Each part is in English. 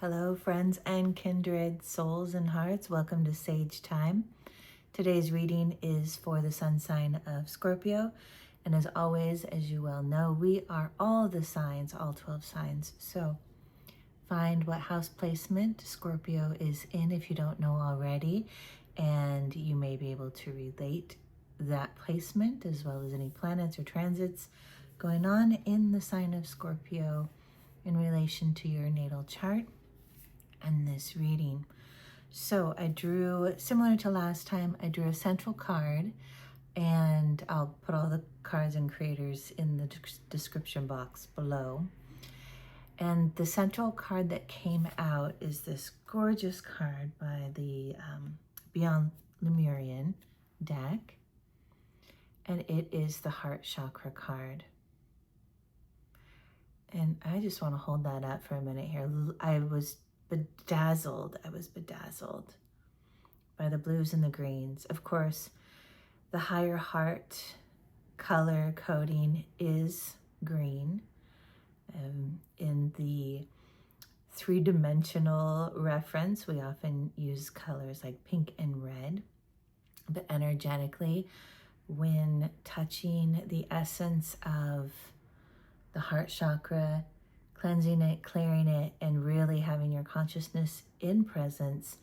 Hello, friends and kindred souls and hearts. Welcome to Sage Thyme. Today's reading is for the sun sign of Scorpio. And as always, as you well know, we are all the signs, all 12 signs. So find what house placement Scorpio is in if you don't know already. And you may be able to relate that placement as well as any planets or transits going on in the sign of Scorpio in relation to your natal chart and this reading. So I drew, similar to last time, I drew a central card, and I'll put all the cards and creators in the description box below. And the central card that came out is this gorgeous card by the Beyond Lemurian deck, and it is the heart chakra card. And I just want to hold that up for a minute here. I was bedazzled by the blues and the greens. Of course, the higher heart color coding is green. In the three-dimensional reference, we often use colors like pink and red. But energetically, when touching the essence of the heart chakra, cleansing it, clearing it, and really having your consciousness in presence,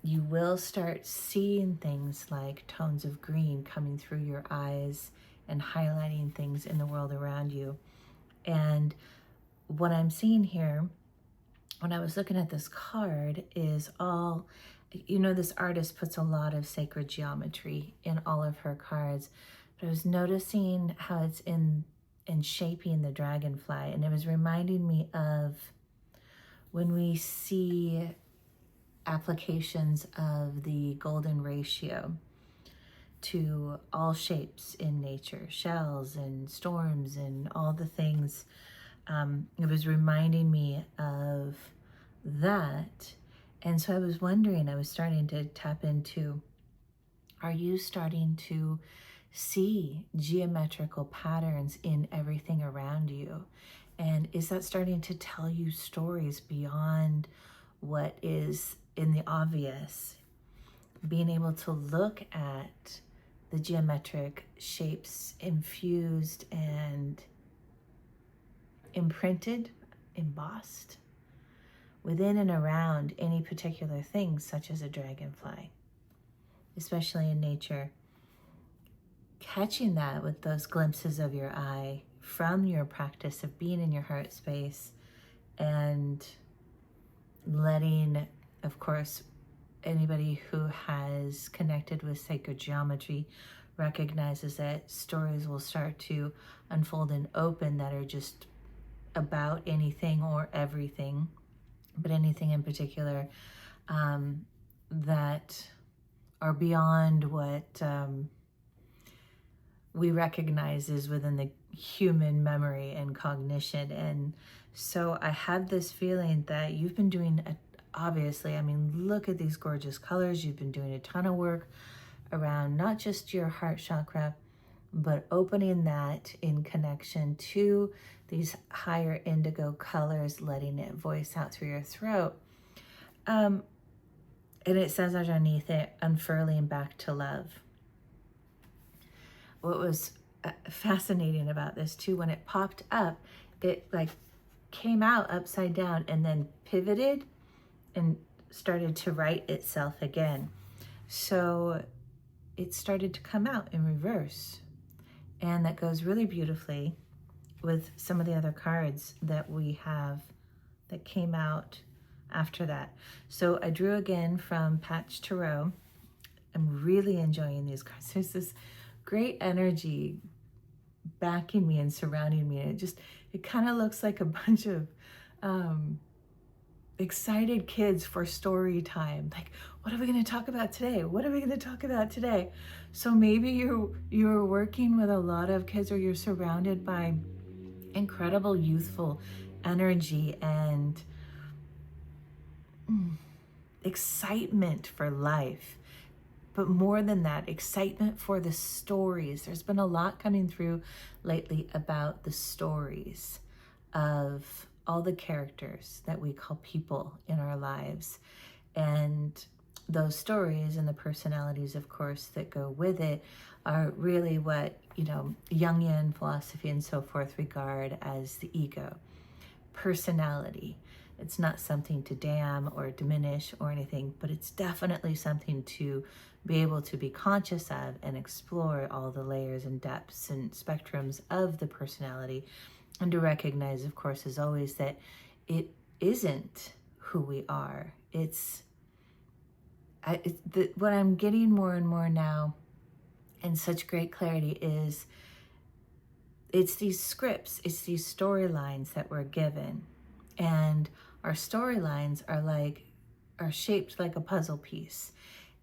you will start seeing things like tones of green coming through your eyes and highlighting things in the world around you. And what I'm seeing here, when I was looking at this card, is all, this artist puts a lot of sacred geometry in all of her cards. But I was noticing how it's in shaping the dragonfly, and it was reminding me of when we see applications of the golden ratio to all shapes in nature, shells and storms and all the things. It was reminding me of that. And so I was wondering, I was starting to tap into, are you starting to see geometrical patterns in everything around you? And is that starting to tell you stories beyond what is in the obvious? Being able to look at the geometric shapes infused and imprinted, embossed within and around any particular thing, such as a dragonfly, especially in nature. Catching that with those glimpses of your eye from your practice of being in your heart space, and letting, of course, anybody who has connected with sacred geometry recognizes that stories will start to unfold and open that are just about anything or everything, but anything in particular that are beyond what we recognize is within the human memory and cognition. And so I have this feeling that you've been doing, obviously, look at these gorgeous colors. You've been doing a ton of work around not just your heart chakra, but opening that in connection to these higher indigo colors, letting it voice out through your throat. And it says underneath it, unfurling back to love. What was fascinating about this too, when it popped up, it came out upside down and then pivoted and started to right itself again. So it started to come out in reverse. And that goes really beautifully with some of the other cards that we have that came out after that. So I drew again from Patch Tarot. I'm really enjoying these cards. There's this great energy backing me and surrounding me. And it kind of looks like a bunch of excited kids for story time. Like, what are we going to talk about today? What are we going to talk about today? So maybe you're working with a lot of kids, or you're surrounded by incredible youthful energy and excitement for life. But more than that, excitement for the stories. There's been a lot coming through lately about the stories of all the characters that we call people in our lives. And those stories and the personalities, of course, that go with it are really what, Jungian philosophy and so forth regard as the ego. Personality. It's not something to damn or diminish or anything, but it's definitely something to be able to be conscious of and explore all the layers and depths and spectrums of the personality, and to recognize, of course, as always, that it isn't who we are. What I'm getting more and more now in such great clarity is it's these scripts, it's these storylines that we're given. And our storylines are shaped like a puzzle piece.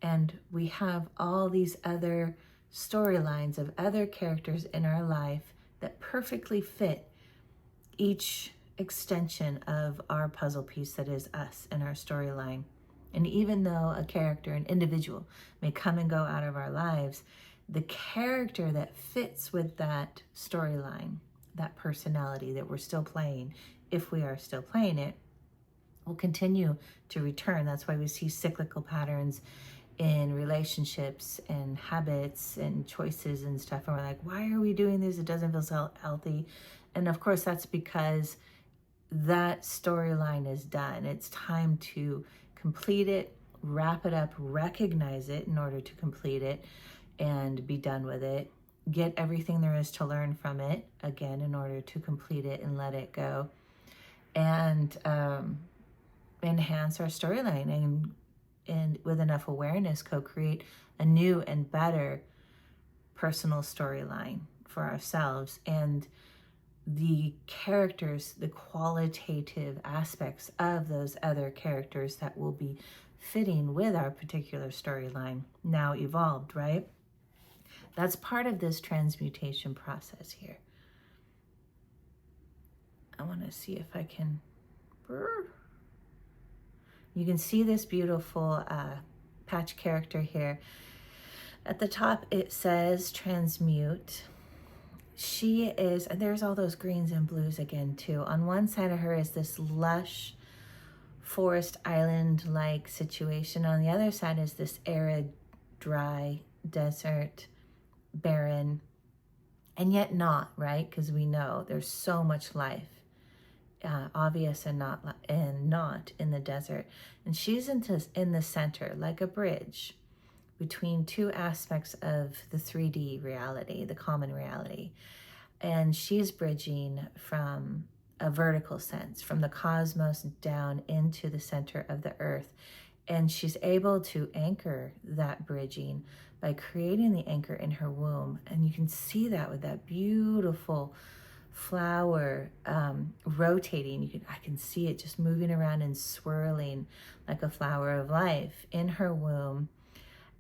And we have all these other storylines of other characters in our life that perfectly fit each extension of our puzzle piece that is us and our storyline. And even though a character, an individual, may come and go out of our lives, the character that fits with that storyline, that personality that we're still playing, if we are still playing it, will continue to return. That's why we see cyclical patterns in relationships and habits and choices and stuff. And we're like, why are we doing this? It doesn't feel so healthy. And of course, that's because that storyline is done. It's time to complete it, wrap it up, recognize it in order to complete it and be done with it. Get everything there is to learn from it, again, in order to complete it and let it go. And enhance our storyline and with enough awareness, co-create a new and better personal storyline for ourselves. And the characters, the qualitative aspects of those other characters that will be fitting with our particular storyline now evolved, right? That's part of this transmutation process here. I want to see if I can... You can see this beautiful patch character here. At the top, it says transmute. She is, and there's all those greens and blues again too. On one side of her is this lush forest island-like situation. On the other side is this arid, dry, desert, barren, and yet not, right? Because we know there's so much life, obvious and not in the desert. And she's in the center, like a bridge between two aspects of the 3D reality, the common reality. And she's bridging from a vertical sense, from the cosmos down into the center of the earth. And she's able to anchor that bridging by creating the anchor in her womb. And you can see that with that beautiful flower rotating. I can see it just moving around and swirling like a flower of life in her womb,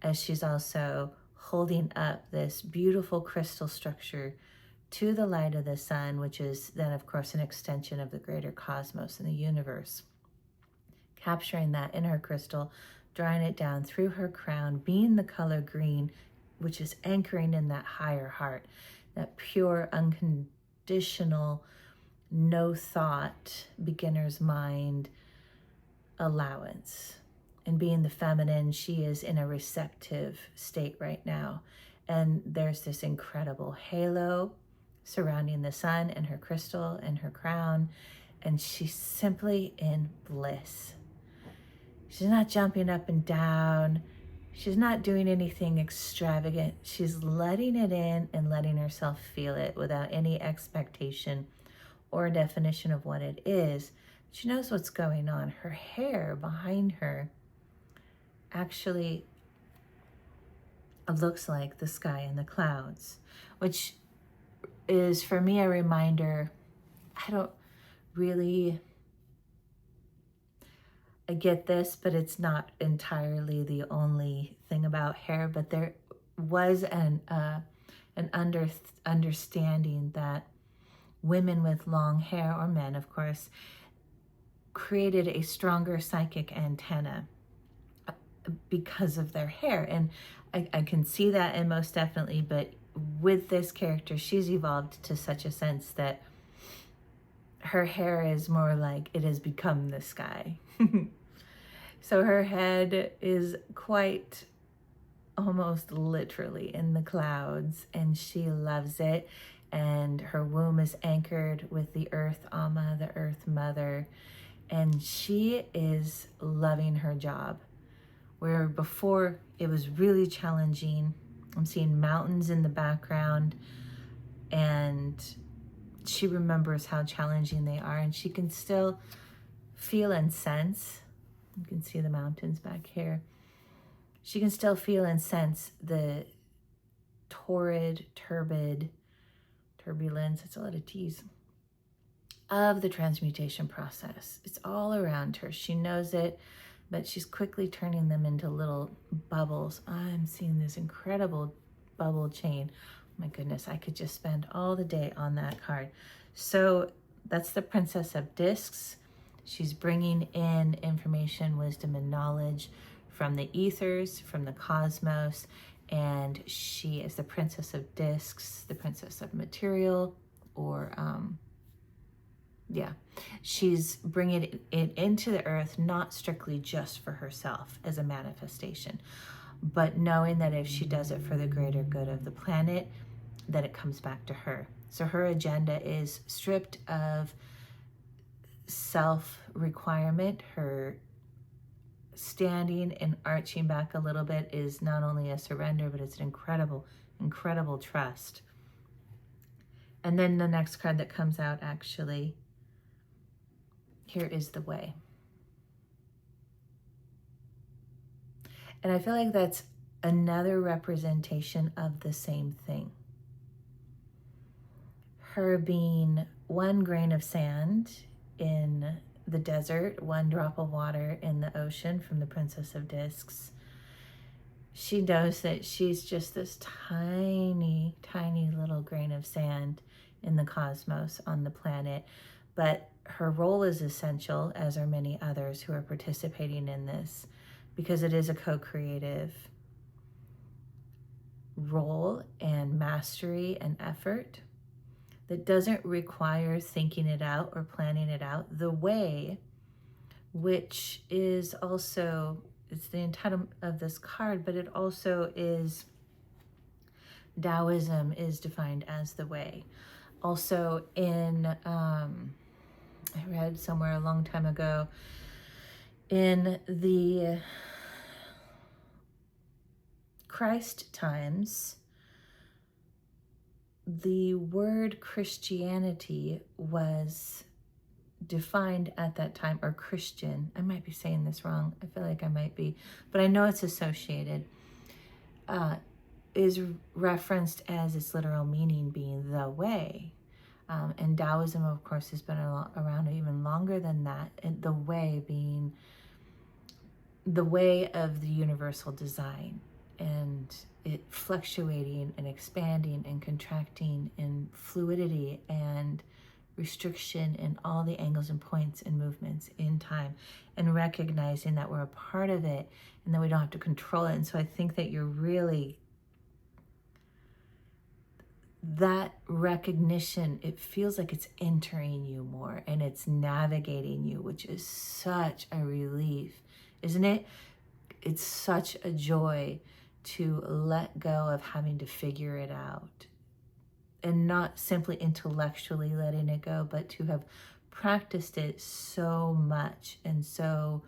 as she's also holding up this beautiful crystal structure to the light of the sun, which is then, of course, an extension of the greater cosmos and the universe. Capturing that in her crystal, drawing it down through her crown, being the color green, which is anchoring in that higher heart, that pure, unconditional, no thought, beginner's mind allowance. And being the feminine, she is in a receptive state right now. And there's this incredible halo surrounding the sun and her crystal and her crown. And she's simply in bliss. She's not jumping up and down. She's not doing anything extravagant. She's letting it in and letting herself feel it without any expectation or definition of what it is. She knows what's going on. Her hair behind her actually looks like the sky and the clouds, which is for me a reminder. I don't really get this, but it's not entirely the only thing about hair. But there was an understanding that women with long hair, or men, of course, created a stronger psychic antenna because of their hair. And I can see that, and most definitely, but with this character, she's evolved to such a sense that her hair is more like it has become the sky. So her head is quite almost literally in the clouds, and she loves it. And her womb is anchored with the earth Amma, the earth mother, and she is loving her job. Where before it was really challenging. I'm seeing mountains in the background, and she remembers how challenging they are, and she can still feel and sense. You can see the mountains back here. She can still feel and sense the turbulence, it's a lot of T's, of the transmutation process. It's all around her. She knows it, but she's quickly turning them into little bubbles. I'm seeing this incredible bubble chain. My goodness, I could just spend all the day on that card. So that's the Princess of Discs. She's bringing in information, wisdom, and knowledge from the ethers, from the cosmos, and she is the Princess of Discs, the Princess of Material, or she's bringing it into the earth, not strictly just for herself as a manifestation, but knowing that if she does it for the greater good of the planet, that it comes back to her. So her agenda is stripped of self-requirement. Her standing and arching back a little bit is not only a surrender, but it's an incredible trust. And then the next card that comes out, actually, here is the Way. And I feel like that's another representation of the same thing. Her being one grain of sand in the desert, one drop of water in the ocean from the Princess of Discs. She knows that she's just this tiny little grain of sand in the cosmos on the planet, but her role is essential, as are many others who are participating in this, because it is a co-creative role and mastery and effort that doesn't require thinking it out or planning it out. The Way, which is also, it's the entitlement of this card, but it also is, Taoism is defined as the Way. Also in, I read somewhere a long time ago, in the Christ times, the word Christianity was defined at that time, or Christian, I might be saying this wrong, I feel like I might be, but I know it's associated, is referenced as its literal meaning being the way. And Taoism, of course, has been around even longer than that, and the way being the way of the universal design, and it fluctuating and expanding and contracting in fluidity and restriction in all the angles and points and movements in time, and recognizing that we're a part of it and that we don't have to control it. And so I think that you're really, that recognition, it feels like it's entering you more and it's navigating you, which is such a relief, isn't it? It's such a joy to let go of having to figure it out, and not simply intellectually letting it go, but to have practiced it so much and so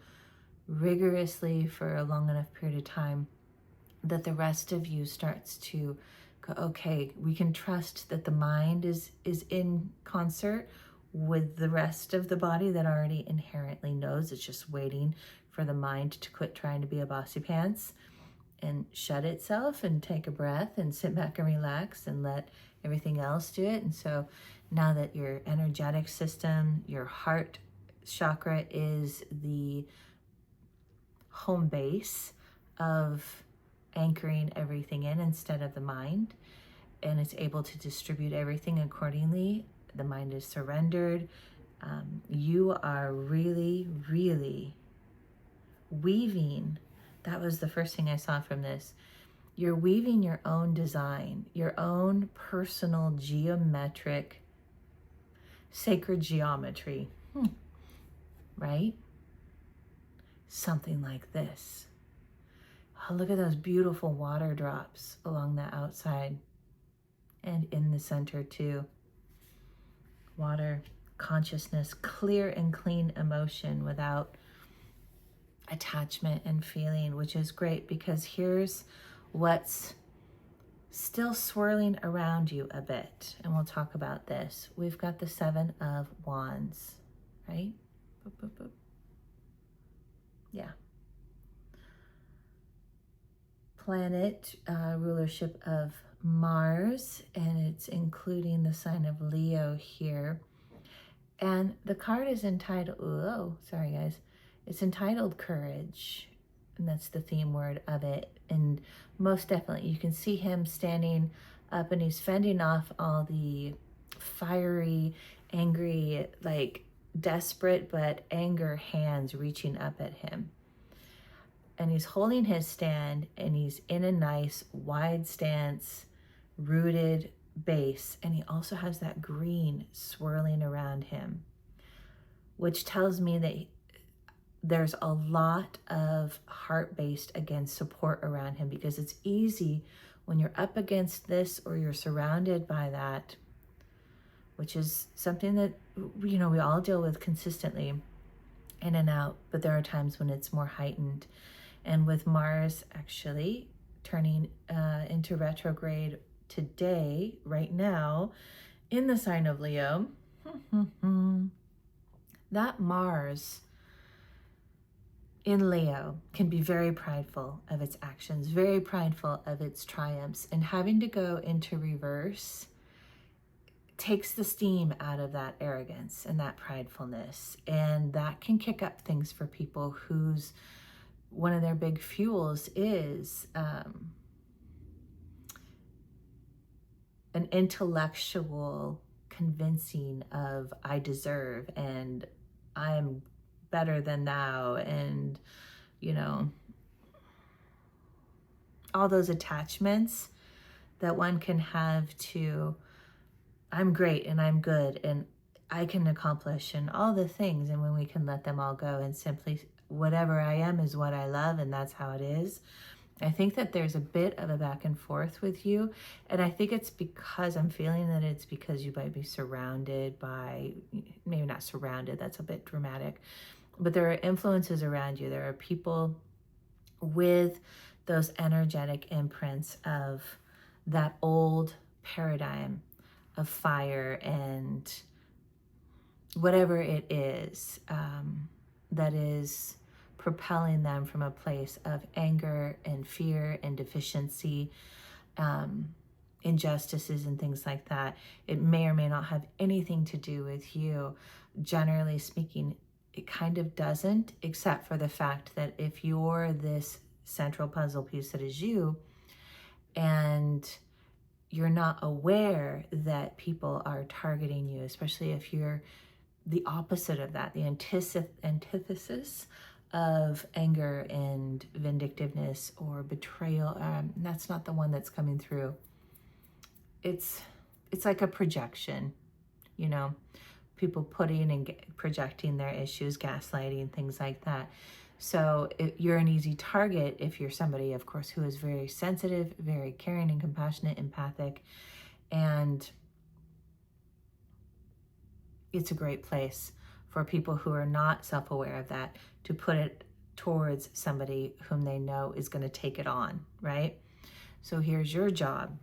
rigorously for a long enough period of time that the rest of you starts to go, okay, we can trust that the mind is in concert with the rest of the body that already inherently knows. It's just waiting for the mind to quit trying to be a bossy pants and shut itself and take a breath and sit back and relax and let everything else do it. And so now that your energetic system, your heart chakra, is the home base of anchoring everything in instead of the mind, and it's able to distribute everything accordingly, the mind is surrendered, you are really weaving. That was the first thing I saw from this. You're weaving your own design, your own personal geometric sacred geometry, right? Something like this. Oh, look at those beautiful water drops along the outside and in the center too. Water, consciousness, clear and clean emotion without attachment and feeling, which is great because here's what's still swirling around you a bit. And we'll talk about this. We've got the Seven of Wands, right? Boop, boop, boop. Yeah. Planet rulership of Mars, and it's including the sign of Leo here. And the card is entitled, oh, sorry guys, it's entitled Courage, and that's the theme word of it. And most definitely you can see him standing up and he's fending off all the fiery, angry, like desperate but anger hands reaching up at him. And he's holding his stand and he's in a nice wide stance, rooted base. And he also has that green swirling around him, which tells me that there's a lot of heart-based, again, support around him, because it's easy when you're up against this or you're surrounded by that, which is something that, you know, we all deal with consistently in and out, but there are times when it's more heightened. And with Mars actually turning into retrograde today, right now, in the sign of Leo, that Mars in Leo can be very prideful of its actions, very prideful of its triumphs, and having to go into reverse takes the steam out of that arrogance and that pridefulness. And that can kick up things for people whose one of their big fuels is an intellectual convincing of I deserve and I'm better than thou, and you know, all those attachments that one can have to I'm great and I'm good and I can accomplish and all the things. And when we can let them all go and simply whatever I am is what I love, and that's how it is. I think that there's a bit of a back and forth with you. And I think it's because I'm feeling that it's because you might be surrounded by, maybe not surrounded, that's a bit dramatic, but there are influences around you. There are people with those energetic imprints of that old paradigm of fire and whatever it is that is propelling them from a place of anger and fear and deficiency, injustices and things like that. It may or may not have anything to do with you. Generally speaking, it kind of doesn't, except for the fact that if you're this central puzzle piece that is you, and you're not aware that people are targeting you, especially if you're the opposite of that, the antithesis of anger and vindictiveness or betrayal. That's not the one that's coming through. It's like a projection, you know, people putting and projecting their issues, gaslighting, things like that. So you're an easy target if you're somebody, of course, who is very sensitive, very caring and compassionate, empathic, and it's a great place for people who are not self-aware of that to put it towards somebody whom they know is going to take it on, right? So here's your job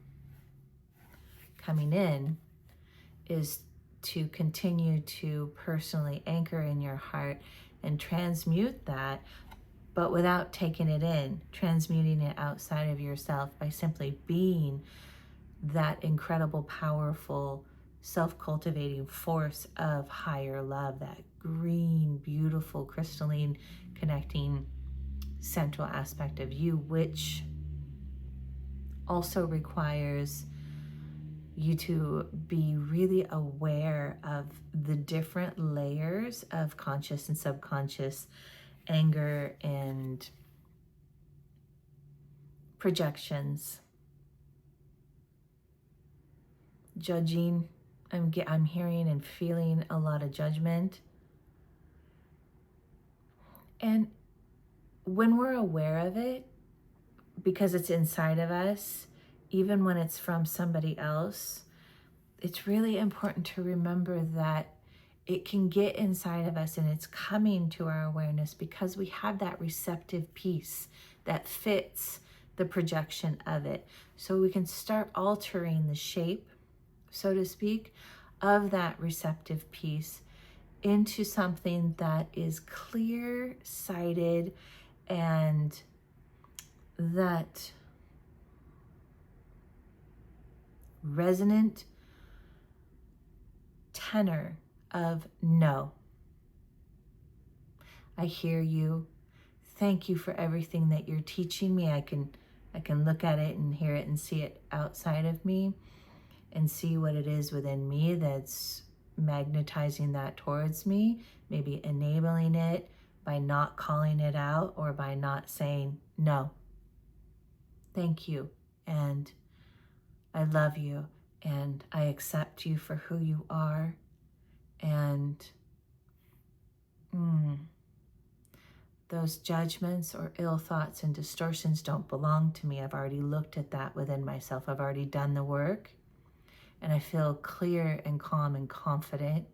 coming in, is to continue to personally anchor in your heart and transmute that, but without taking it in, transmuting it outside of yourself by simply being that incredible, powerful, self-cultivating force of higher love, that green, beautiful, crystalline, connecting central aspect of you, which also requires you to be really aware of the different layers of conscious and subconscious anger and projections, judging, I'm hearing and feeling a lot of judgment. And when we're aware of it, because it's inside of us, even when it's from somebody else, it's really important to remember that it can get inside of us and it's coming to our awareness because we have that receptive piece that fits the projection of it. So we can start altering the shape, so to speak, of that receptive piece into something that is clear-sighted and that resonant tenor of no. I hear you. Thank you for everything that you're teaching me. I can look at it and hear it and see it outside of me and see what it is within me that's magnetizing that towards me, maybe enabling it by not calling it out or by not saying no. Thank you, and I love you, and I accept you for who you are, and those judgments or ill thoughts and distortions don't belong to me. I've already looked at that within myself. I've already done the work, and I feel clear and calm and confident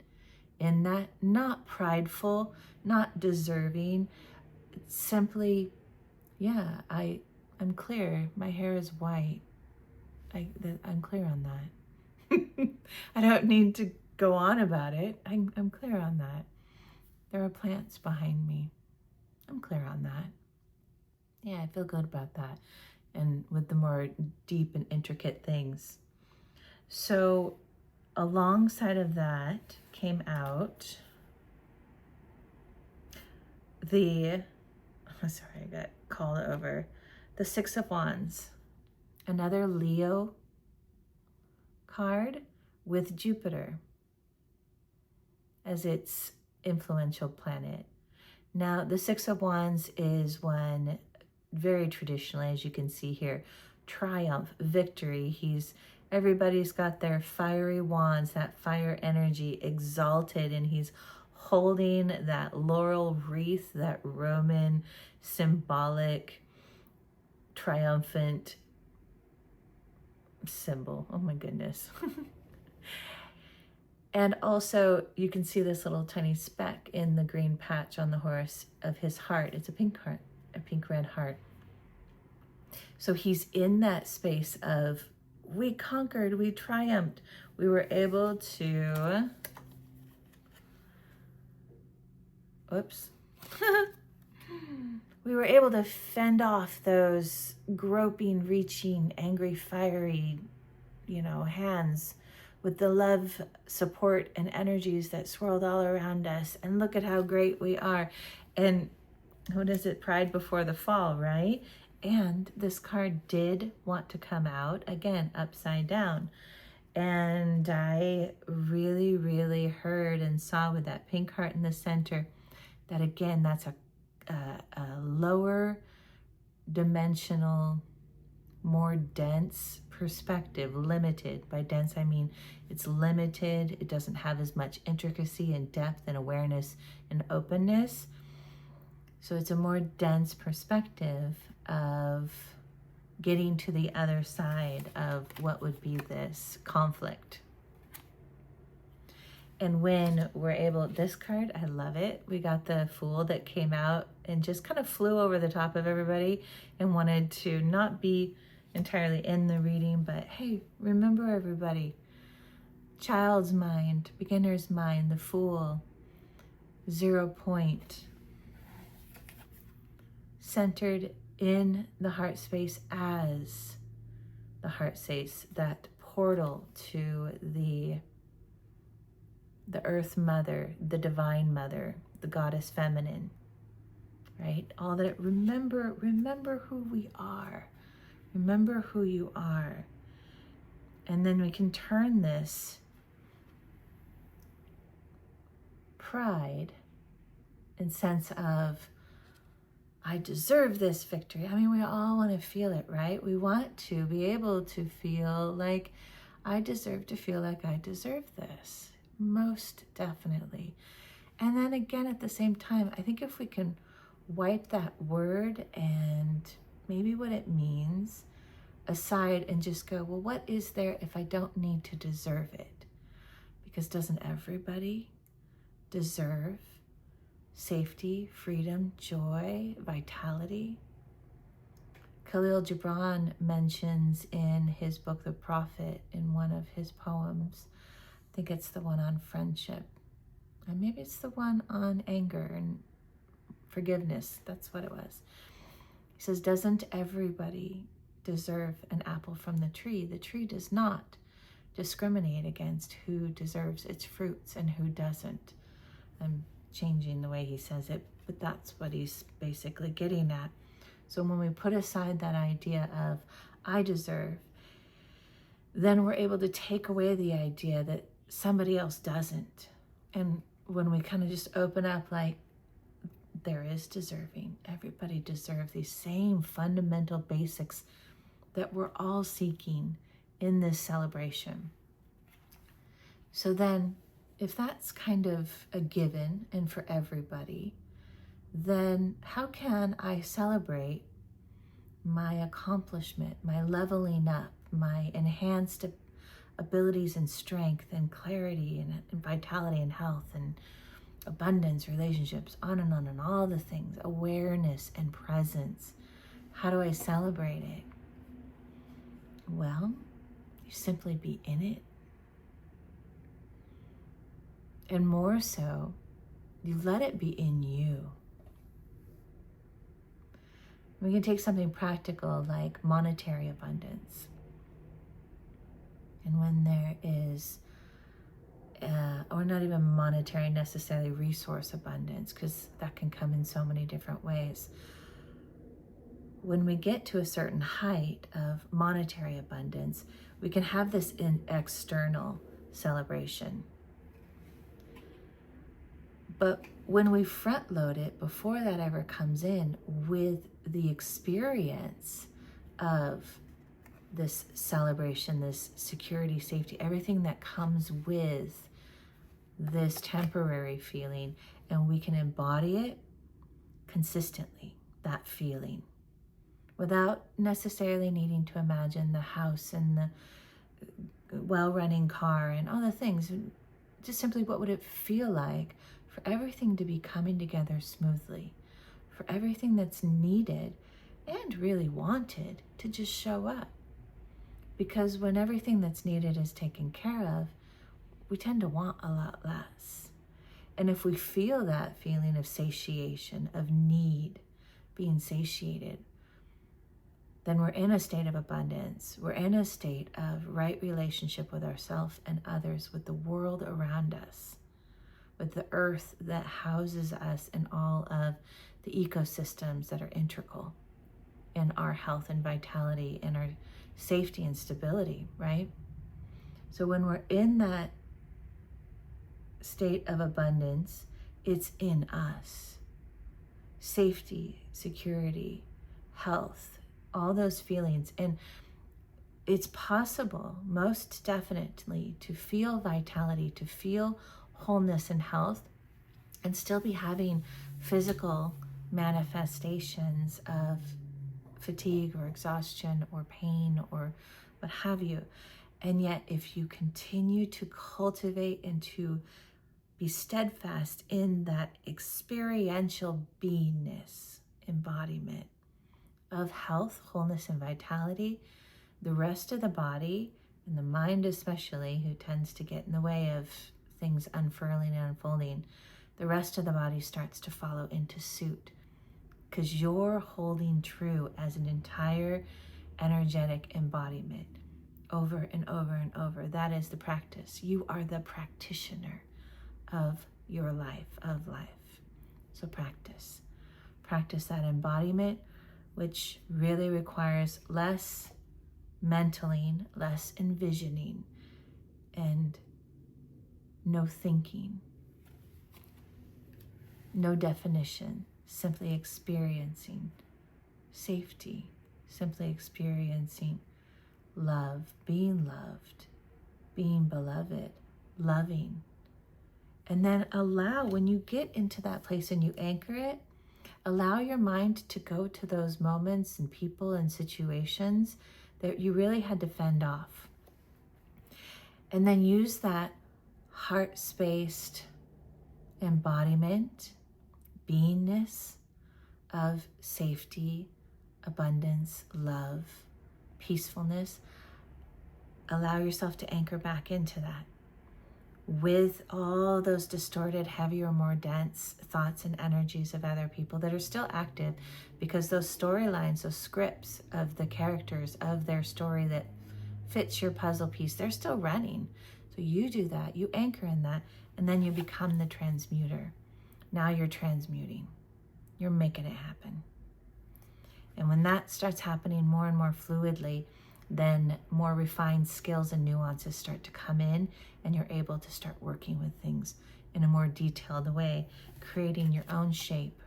in that, not prideful, not deserving, simply, yeah, I'm clear. My hair is white. I'm clear on that. I don't need to go on about it. I'm clear on that. There are plants behind me. I'm clear on that. Yeah, I feel good about that. And with the more deep and intricate things. So alongside of that came out the, sorry, I got called over. The Six of Wands, another Leo card with Jupiter as its influential planet. Now, the Six of Wands is one very traditionally, as you can see here, triumph, victory. Everybody's got their fiery wands, that fire energy exalted, and he's holding that laurel wreath, that Roman symbolic triumphant symbol. Oh my goodness. And also you can see this little tiny speck in the green patch on the horse of his heart. It's a pink heart, a pink red heart. So he's in that space of, we conquered, we triumphed. We were able to, oops. We were able to fend off those groping, reaching, angry, fiery, hands with the love, support, and energies that swirled all around us. And look at how great we are. And what is it? Pride before the fall, right? And this card did want to come out, again, upside down. And I really, really heard and saw with that pink heart in the center that, again, that's a lower dimensional, more dense perspective, limited. By dense, I mean it's limited. It doesn't have as much intricacy and depth and awareness and openness. So it's a more dense perspective of getting to the other side of what would be this conflict. And when we're able, this card, I love it. We got the Fool that came out and just kind of flew over the top of everybody and wanted to not be entirely in the reading, but hey, remember everybody. Child's mind, beginner's mind, the Fool, 0 point. Centered in the heart space as the heart space, that portal to the earth mother, the divine mother, the goddess feminine, right? All that, remember who we are. Remember who you are. And then we can turn this pride and sense of, I deserve this victory. I mean, we all want to feel it, right? We want to be able to feel like I deserve to feel like I deserve this. Most definitely. And then again, at the same time, I think if we can wipe that word and maybe what it means aside and just go, well, what is there if I don't need to deserve it? Because doesn't everybody deserve safety, freedom, joy, vitality? Khalil Gibran mentions in his book, The Prophet, in one of his poems, I think it's the one on friendship, and maybe it's the one on anger and forgiveness. That's what it was. He says, doesn't everybody deserve an apple from the tree? The tree does not discriminate against who deserves its fruits and who doesn't. I'm changing the way he says it, but that's what he's basically getting at. So when we put aside that idea of I deserve, then we're able to take away the idea that somebody else doesn't. And when we kind of just open up, like, there is deserving. Everybody deserves these same fundamental basics that we're all seeking in this celebration. So then, if that's kind of a given and for everybody, then how can I celebrate my accomplishment, my leveling up, my enhanced abilities and strength and clarity and vitality and health and abundance, relationships, on, and all the things, awareness and presence? How do I celebrate it? Well, you simply be in it. And more so, you let it be in you. We can take something practical like monetary abundance. And when there is, or not even monetary necessarily, resource abundance, because that can come in so many different ways. When we get to a certain height of monetary abundance, we can have this in external celebration. But when we front load it before that ever comes in with the experience of this celebration, this security, safety, everything that comes with this temporary feeling, and we can embody it consistently, that feeling, without necessarily needing to imagine the house and the well-running car and all the things. Just simply, what would it feel like for everything to be coming together smoothly, for everything that's needed and really wanted to just show up? Because when everything that's needed is taken care of, we tend to want a lot less. And if we feel that feeling of satiation, of need, being satiated, then we're in a state of abundance. We're in a state of right relationship with ourselves and others, with the world around us, with the earth that houses us, and all of the ecosystems that are integral in our health and vitality and our safety and stability, right? So when we're in that state of abundance, it's in us. Safety, security, health, all those feelings. And it's possible, most definitely, to feel vitality, to feel wholeness and health, and still be having physical manifestations of fatigue or exhaustion or pain or what have you. And yet, if you continue to cultivate and to be steadfast in that experiential beingness, embodiment of health, wholeness, and vitality, the rest of the body, and the mind especially, who tends to get in the way of things unfurling and unfolding, the rest of the body starts to follow into suit, because you're holding true as an entire energetic embodiment over and over and over. That is the practice. You are the practitioner of your life, of life. So practice. Practice that embodiment, which really requires less mentaling, less envisioning, and no thinking, no definition, simply experiencing safety, simply experiencing love, being loved, being beloved, loving. And then allow, when you get into that place and you anchor it, allow your mind to go to those moments and people and situations that you really had to fend off. And then use that heart-spaced embodiment, beingness of safety, abundance, love, peacefulness. Allow yourself to anchor back into that with all those distorted, heavier, more dense thoughts and energies of other people that are still active, because those storylines, those scripts of the characters of their story that fits your puzzle piece, they're still running. So you do that, you anchor in that, and then you become the transmuter. Now you're transmuting. You're making it happen. And when that starts happening more and more fluidly, then more refined skills and nuances start to come in, and you're able to start working with things in a more detailed way, creating your own shape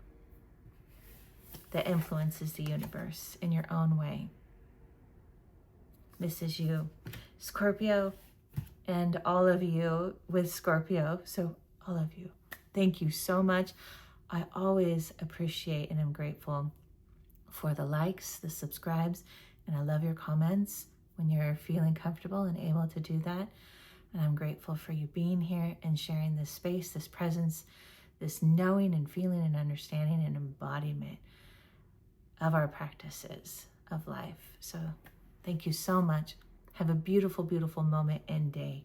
that influences the universe in your own way. This is you, Scorpio, and all of you with Scorpio. So all of you, thank you so much. I always appreciate and am grateful for the likes, the subscribes, and I love your comments when you're feeling comfortable and able to do that. And I'm grateful for you being here and sharing this space, this presence, this knowing and feeling and understanding and embodiment of our practices of life. So thank you so much. Have a beautiful, beautiful moment and day.